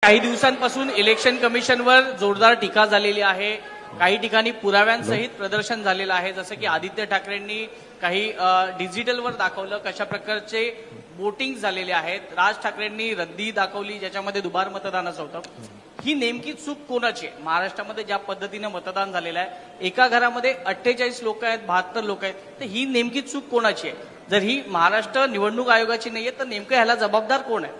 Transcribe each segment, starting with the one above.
काही दिवसांपासून इलेक्शन कमिशनवर जोरदार टीका झालेली आहे. काही ठिकाणी पुराव्यांसहित प्रदर्शन झालेलं आहे. जसं की आदित्य ठाकरेंनी काही डिजिटलवर दाखवलं कशा प्रकारचे वोटिंग झालेले आहेत. राज ठाकरेंनी रद्दी दाखवली ज्याच्यामध्ये दुबार मतदानाचं होतं. ही नेमकी चूक कोणाची आहे? महाराष्ट्रामध्ये ज्या पद्धतीने मतदान झालेलं आहे, एका घरामध्ये 48 लोक आहेत, 72 लोक आहेत, तर ही नेमकी चूक कोणाची आहे? जर ही महाराष्ट्र निवडणूक आयोगाची नाहीये तर नेमकं ह्याला जबाबदार कोण आहे?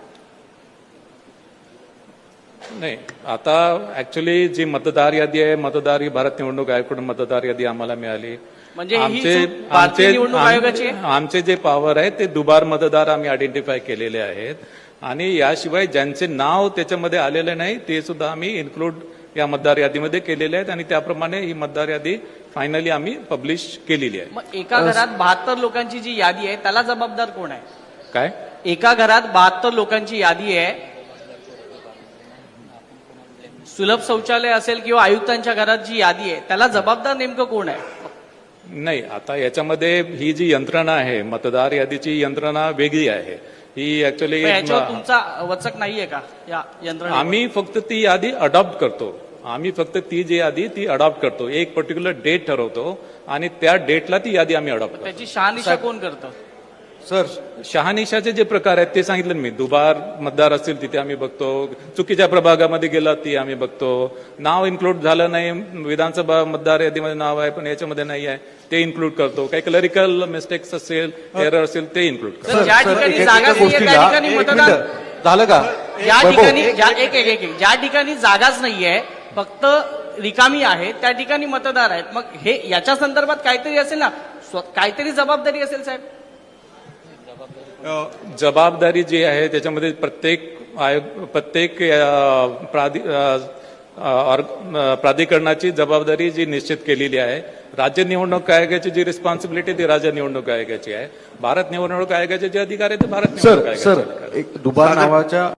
नाही, आता ऍक्च्युली जी मतदार यादी आहे, मतदार ही भारत निवडणूक आयोगाकडून मतदार यादी आम्हाला मिळाली. म्हणजे ही चूक भारतीय निवडणूक आयोगाची आहे? आमचे जे पॉवर आहे ते दुबार मतदार आम्ही आयडेंटिफाय केलेले आहेत आणि याशिवाय ज्यांचे नाव त्याच्यामध्ये आलेले नाही ते सुद्धा आम्ही इन्क्लूड या मतदार यादीमध्ये केलेले आहेत आणि त्याप्रमाणे ही मतदार यादी फायनली आम्ही पब्लिश केलेली आहे. मग एका घरात 72 लोकांची जी यादी आहे त्याला जबाबदार कोण आहे? काय? एका घरात 72 लोकांची यादी आहे, सुलभ शौचालय असेल किंवा आयुक्तांच्या घरात जी यादी आहे त्याला जबाबदार नेमकं कोण आहे? नाही, आता याच्यामध्ये ही जी यंत्रणा आहे मतदार यादीची यंत्रणा वेगळी आहे. ही ऍक्च्युली याच्यावर तुमचा वचक नाहीये का या यंत्रणा? आम्ही फक्त ती यादी अडॉप्ट करतो. आम्ही फक्त ती जी यादी ती अडॉप्ट करतो. एक पर्टिक्युलर डेट ठरवतो आणि त्या डेटला ती यादी आम्ही अडॉप्ट करतो. त्याची शहानिशा कोण करतं? सर, शहानिशाचे जे प्रकार आहेत ते सांगितलं मी. दुबार मतदार असतील तिथे आम्ही बघतो, चुकीच्या प्रभागामध्ये गेला ती आम्ही बघतो, नाव इन्क्लूड झालं नाही, विधानसभा मतदार यादीमध्ये नाव आहे पण याच्यामध्ये नाही आहे ते इन्क्लूड करतो, काही क्लरिकल मिस्टेक्स असेल, एरर असेल ते इन्क्लूड करतो. ज्या ठिकाणी जागा नाहीये त्या ठिकाणी मतदान झालं का? ज्या ठिकाणी ज्या ठिकाणी जागाच नाहीये, फक्त रिकामी आहे त्या ठिकाणी मतदार आहेत. मग हे याच्या संदर्भात काहीतरी असेल ना, काहीतरी जबाबदारी असेल साहेब. जबाबदारी जी आहे त्याच्यामध्ये प्रत्येक प्राधिकरणाची जबाबदारी जी निश्चित केलेली आहे. राज्य निवडणूक आयोगाची जी रिस्पॉन्सिबिलिटी ती राज्य निवडणूक आयोगाची आहे. भारत निवडणूक आयोगाचे जे अधिकार आहेत ते भारत निवडणूक आयोगाचे. सर, एक दुबार नावाच्या